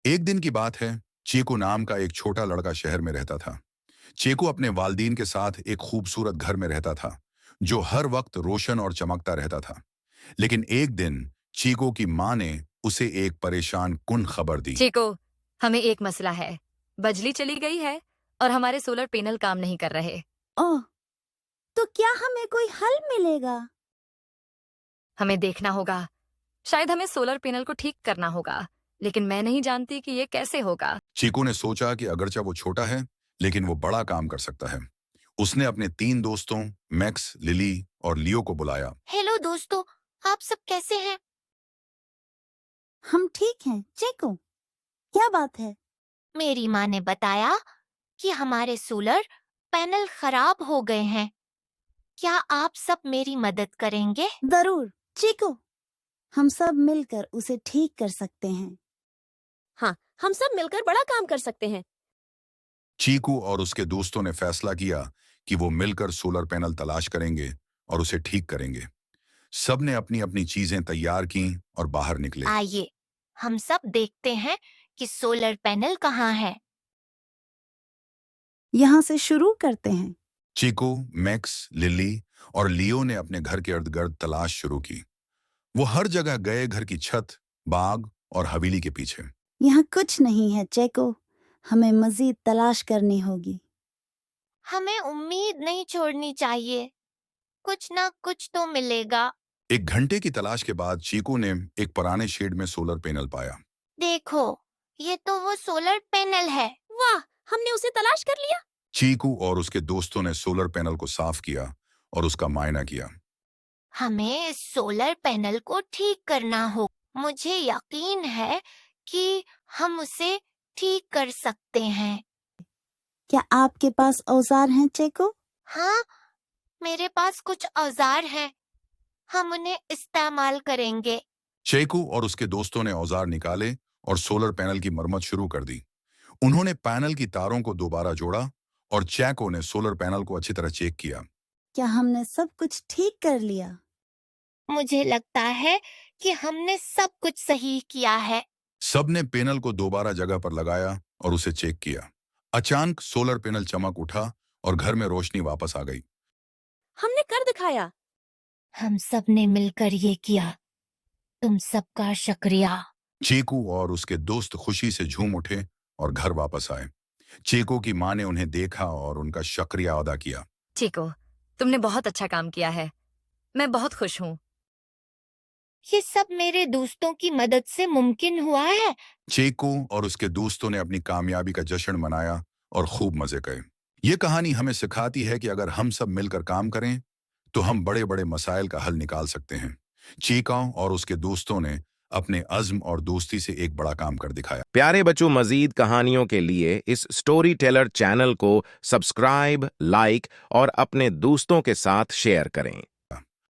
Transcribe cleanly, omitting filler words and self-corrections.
एक दिन की बात है। चीकू नाम का एक छोटा लड़का शहर में रहता था। चीकू अपने वालदीन के साथ एक खूबसूरत घर में रहता था, जो हर वक्त रोशन और चमकता रहता था। लेकिन एक दिन चीकू की माँ ने उसे एक परेशान कुन खबर दी। चीकू, हमें एक मसला है। बिजली चली गई है और हमारे सोलर पैनल काम नहीं कर रहे। ओह, तो क्या हमें कोई हल मिलेगा? हमें देखना होगा। शायद हमें सोलर पैनल को ठीक करना होगा, लेकिन मैं नहीं जानती कि ये कैसे होगा। चीकू ने सोचा कि अगरचे वो छोटा है, लेकिन वो बड़ा काम कर सकता है। उसने अपने 3 दोस्तों मैक्स, लिली और लियो को बुलाया। हेलो दोस्तों, आप सब कैसे हैं? हम ठीक हैं। चीकू, क्या बात है? मेरी माँ ने बताया कि हमारे सोलर पैनल खराब हो गए हैं। क्या आप सब मेरी मदद करेंगे? जरूर चीकू, हम सब मिलकर उसे ठीक कर सकते हैं। हाँ, हम सब मिलकर बड़ा काम कर सकते हैं। चीकू और उसके दोस्तों ने फैसला किया कि वो मिलकर सोलर पैनल तलाश करेंगे और उसे ठीक करेंगे। सबने अपनी अपनी चीजें तैयार की और बाहर निकले। आइए, हम सब देखते हैं कि सोलर पैनल कहाँ है। यहाँ से शुरू करते हैं। चीकू, मैक्स, लिली और लियो ने अपने घर के इर्द-गिर्द तलाश शुरू की। वो हर जगह गए, घर की छत, बाग और हवेली के पीछे। यहाँ कुछ नहीं है चीकू, हमें मजीद तलाश करनी होगी। हमें उम्मीद नहीं छोड़नी चाहिए। कुछ ना कुछ तो मिलेगा। 1 घंटे की तलाश के बाद चीकू ने एक पुराने शेड में सोलर पैनल पाया। देखो, ये तो वो सोलर पैनल है। वाह, हमने उसे तलाश कर लिया। चीकू और उसके दोस्तों ने सोलर पैनल को साफ किया और उसका मायना किया। हमें इस सोलर पैनल को ठीक करना हो। मुझे यकीन है कि हम उसे ठीक कर सकते हैं। क्या आपके पास औजार हैं चीकू? हाँ, मेरे पास कुछ औजार हैं। हम उन्हें इस्तेमाल करेंगे। चीकू और उसके दोस्तों ने औजार निकाले और सोलर पैनल की मरम्मत शुरू कर दी। उन्होंने पैनल की तारों को दोबारा जोड़ा और चीकू ने सोलर पैनल को अच्छी तरह चेक किया। क्या हमने सब कुछ ठीक कर लिया? मुझे लगता है कि हमने सब कुछ सही किया है। सबने पैनल को दोबारा जगह पर लगाया और उसे चेक किया। अचानक सोलर पैनल चमक उठा और घर में रोशनी वापस आ गई। हमने कर दिखाया। हम सब ने मिलकर ये किया। तुम सबका शुक्रिया। चीकू और उसके दोस्त खुशी से झूम उठे और घर वापस आए। चीकू की माँ ने उन्हें देखा और उनका शुक्रिया अदा किया। चीकू, तुमने बहुत अच्छा काम किया है। मैं बहुत खुश हूँ। ये सब मेरे दोस्तों की मदद से मुमकिन हुआ है। चीकू और उसके दोस्तों ने अपनी कामयाबी का जश्न मनाया और खूब मजे किए। ये कहानी हमें सिखाती है कि अगर हम सब मिलकर काम करें, तो हम बड़े-बड़े मसाइल का हल निकाल सकते हैं। चीकू और उसके दोस्तों ने अपने अज़्म और दोस्ती से एक बड़ा काम कर दिखाया। प्यारे बच्चों, मजीद कहानियों के लिए इस स्टोरी टेलर चैनल को सब्सक्राइब, लाइक और अपने दोस्तों के साथ शेयर करें।